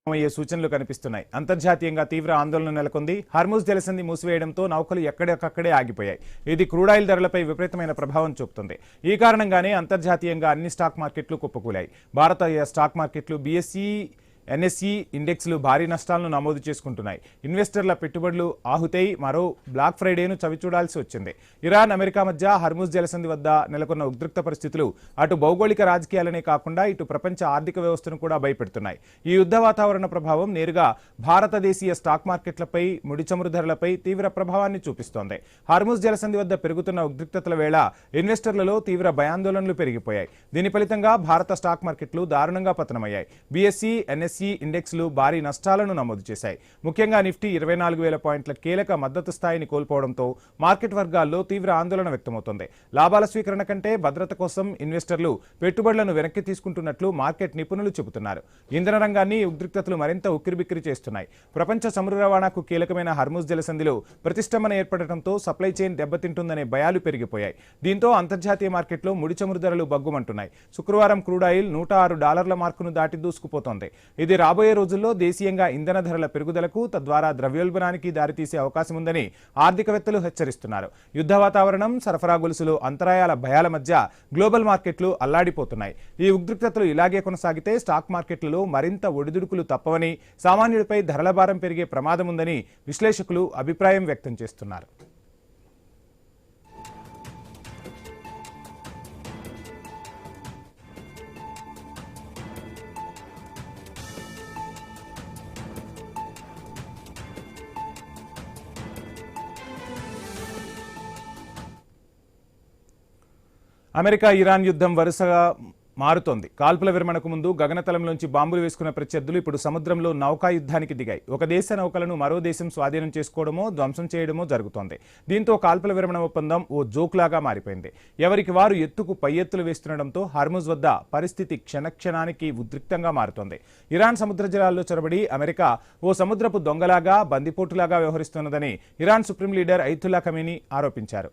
అయ్యే సూచనలు కనిపిస్తున్నాయి. అంతర్జాతీయంగా తీవ్ర ఆందోళన నెలకొంది. హార్ముజ్ జలసంధి మూసివేయడంతో నౌకలు ఎక్కడికక్కడే ఆగిపోయాయి. ఇది క్రూడాయిల్ ధరలపై విపరీతమైన ప్రభావం చూపుతుంది. ఈ కారణంగానే అంతర్జాతీయంగా అన్ని స్టాక్ మార్కెట్లు కుప్పకూలాయి. భారతీయ స్టాక్ మార్కెట్లు బీఎస్ఈ ఎన్ఎస్ఈ ఇండెక్స్లు భారీ నష్టాలను నమోదు చేసుకుంటున్నాయి. ఇన్వెస్టర్ల పెట్టుబడులు ఆహుతై మరో బ్లాక్ ఫ్రైడేను చవిచూడాల్సి వచ్చింది. ఇరాన్, అమెరికా మధ్య హార్ముజ్ జలసంధి వద్ద నెలకొన్న ఉద్రిక్త పరిస్థితులు అటు భౌగోళిక రాజకీయాలనే కాకుండా ఇటు ప్రపంచ ఆర్థిక వ్యవస్థను కూడా భయపెడుతున్నాయి. ఈ యుద్ధ వాతావరణ ప్రభావం నేరుగా భారతదేశీయ స్టాక్ మార్కెట్లపై, ముడి చమురు ధరలపై తీవ్ర ప్రభావాన్ని చూపిస్తోంది. హార్ముజ్ జలసంధి వద్ద పెరుగుతున్న ఉద్రిక్తతల వేళ ఇన్వెస్టర్లలో తీవ్ర భయాందోళనలు పెరిగిపోయాయి. దీని ఫలితంగా భారత స్టాక్ మార్కెట్లు దారుణంగా పతనమయ్యాయి. బీఎస్ఈ, ఎన్ఎస్ఈ ఇండెక్స్లు భారీ నష్టాలను నమోదు చేశాయి. ముఖ్యంగా నిఫ్టీ 24,000 పాయింట్ల కీలక మద్దతు స్థాయిని కోల్పోవడంతో మార్కెట్ వర్గాల్లో తీవ్ర ఆందోళన వ్యక్తమవుతోంది. లాభాల స్వీకరణ కంటే భద్రత కోసం ఇన్వెస్టర్లు పెట్టుబడులను వెనక్కి తీసుకుంటున్నట్లు మార్కెట్ నిపుణులు చెబుతున్నారు. ఇంధన రంగాన్ని ఉద్రిక్తతలు మరింత ఉక్కిరిబిక్కిరి చేస్తున్నాయి. ప్రపంచ చమురు రవాణాకు కీలకమైన హార్ముజ్ జలసంధిలో ప్రతిష్టంభన ఏర్పడటంతో సప్లై చైన్ దెబ్బతింటుందనే భయాలు పెరిగిపోయాయి. దీంతో అంతర్జాతీయ మార్కెట్లో ముడి చమురు ధరలు బగ్గుమంటున్నాయి. శుక్రవారం క్రూడాయిల్ $106 మార్కును దాటి దూసుకుపోతోంది. ఇది రాబోయే రోజుల్లో దేశీయంగా ఇంధన ధరల పెరుగుదలకు, తద్వారా ద్రవ్యోల్బణానికి దారితీసే అవకాశం ఉందని ఆర్థికవేత్తలు హెచ్చరిస్తున్నారు. యుద్ధ వాతావరణం, సరఫరా గొలుసులో అంతరాయాల భయాల మధ్య గ్లోబల్ మార్కెట్లు అల్లాడిపోతున్నాయి. ఈ ఉద్రిక్తతలు ఇలాగే కొనసాగితే స్టాక్ మార్కెట్లలో మరింత ఒడిదుడుకులు తప్పవని, సామాన్యుడిపై ధరల భారం పెరిగే ప్రమాదం ఉందని విశ్లేషకులు అభిప్రాయం వ్యక్తం చేస్తున్నారు. అమెరికా ఇరాన్ యుద్ధం వరుసగా మారుతోంది. కాల్పుల విరమణకు ముందు గగనతలంలోంచి బాంబులు వేసుకున్న ప్రత్యర్థులు ఇప్పుడు సముద్రంలో నౌకా యుద్ధానికి దిగాయి. ఒక దేశ నౌకలను మరో దేశం స్వాధీనం చేసుకోవడమో, ధ్వంసం చేయడమో జరుగుతోంది. దీంతో కాల్పుల విరమణ ఒప్పందం ఓ జోక్లాగా మారిపోయింది. ఎవరికి వారు ఎత్తుకు పై ఎత్తులు వేస్తుండటంతో హార్ముజ్ వద్ద పరిస్థితి క్షణక్షణానికి ఉద్రిక్తంగా మారుతోంది. ఇరాన్ సముద్ర జలాల్లో చొరబడి అమెరికా ఓ సముద్రపు దొంగలాగా, బందిపోటులాగా వ్యవహరిస్తున్నదని Iran supreme leader Ayatollah Khamenei ఆరోపించారు.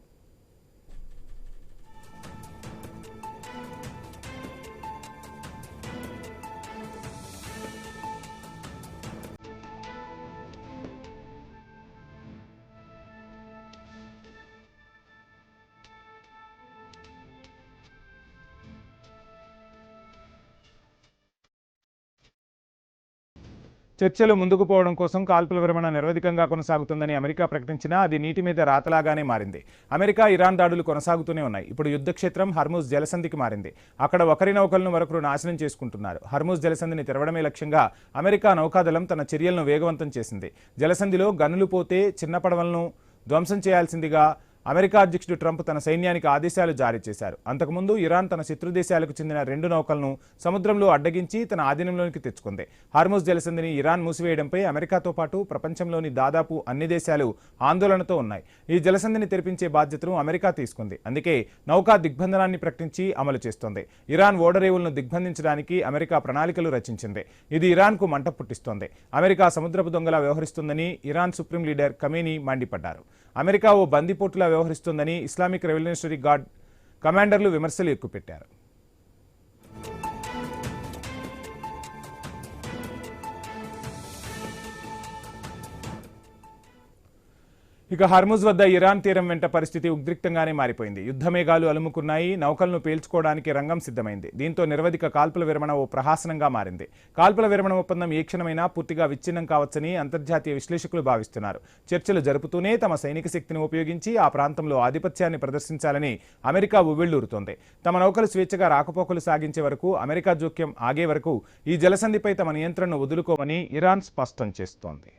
చర్చలు ముందుకు పోవడం కోసం కాల్పుల విరమణ నిరవధికంగా కొనసాగుతుందని అమెరికా ప్రకటించినా అది నీటి మీద రాతలాగానే మారింది. అమెరికా, ఇరాన్ దాడులు కొనసాగుతూనే ఉన్నాయి. ఇప్పుడు యుద్ధక్షేత్రం హార్ముజ్ జలసంధికి మారింది. అక్కడ ఒకరి నౌకలను మరొకరు నాశనం చేసుకుంటున్నారు. హార్ముజ్ జలసంధిని తెరవడమే లక్ష్యంగా అమెరికా నౌకాదళం తన చర్యలను వేగవంతం చేసింది. జలసంధిలో గనులు పోతే చిన్న పడవలను ధ్వంసం చేయాల్సిందిగా అమెరికా అధ్యక్షుడు ట్రంప్ తన సైన్యానికి ఆదేశాలు జారీ చేశారు. అంతకుముందు ఇరాన్ తన శత్రు దేశాలకు చెందిన 2 నౌకలను సముద్రంలో అడ్డగించి తన ఆధీనంలోకి తెచ్చుకుంది. హార్ముజ్ జలసంధిని ఇరాన్ మూసివేయడంపై అమెరికాతో పాటు ప్రపంచంలోని దాదాపు అన్ని దేశాలు ఆందోళనతో ఉన్నాయి. ఈ జలసంధిని తెరిపించే బాధ్యతను అమెరికా తీసుకుంది. అందుకే నౌకా దిగ్బంధనాన్ని ప్రకటించి అమలు చేస్తోంది. ఇరాన్ ఓడరేవులను దిగ్బంధించడానికి అమెరికా ప్రణాళికలు రచించింది. ఇది ఇరాన్కు మంట పుట్టిస్తోంది. అమెరికా సముద్రపు దొంగలా వ్యవహరిస్తుందని ఇరాన్ సుప్రీం లీడర్ ఖమేనీ మండిపడ్డారు. అమెరికా ఓ బందిపోటులా వ్యవహరిస్తోందని ఇస్లామిక్ రెవల్యూషనరీ గార్డ్ కమాండర్లు విమర్శలు ఎక్కుపెట్టారు. ఇక హార్ముజ్ వద్ద ఇరాన్ తీరం వెంట పరిస్థితి ఉద్రిక్తంగానే మారిపోయింది. యుద్ధమేఘాలు అలుముకున్నాయి. నౌకలను పేల్చుకోవడానికి రంగం సిద్ధమైంది. దీంతో నిరవధిక కాల్పుల విరమణ ఓ ప్రహాసనంగా మారింది. కాల్పుల విరమణ ఒప్పందం ఏ క్షణమైనా పూర్తిగా విచ్ఛిన్నం కావచ్చని అంతర్జాతీయ విశ్లేషకులు భావిస్తున్నారు. చర్చలు జరుపుతూనే తమ సైనిక శక్తిని ఉపయోగించి ఆ ప్రాంతంలో ఆధిపత్యాన్ని ప్రదర్శించాలని అమెరికా ఉవ్విళ్లూరుతోంది. తమ నౌకలు స్వేచ్ఛగా రాకపోకలు సాగించే వరకు, అమెరికా జోక్యం ఆగే వరకు ఈ జలసంధిపై తమ నియంత్రణను వదులుకోమని ఇరాన్ స్పష్టం చేస్తోంది.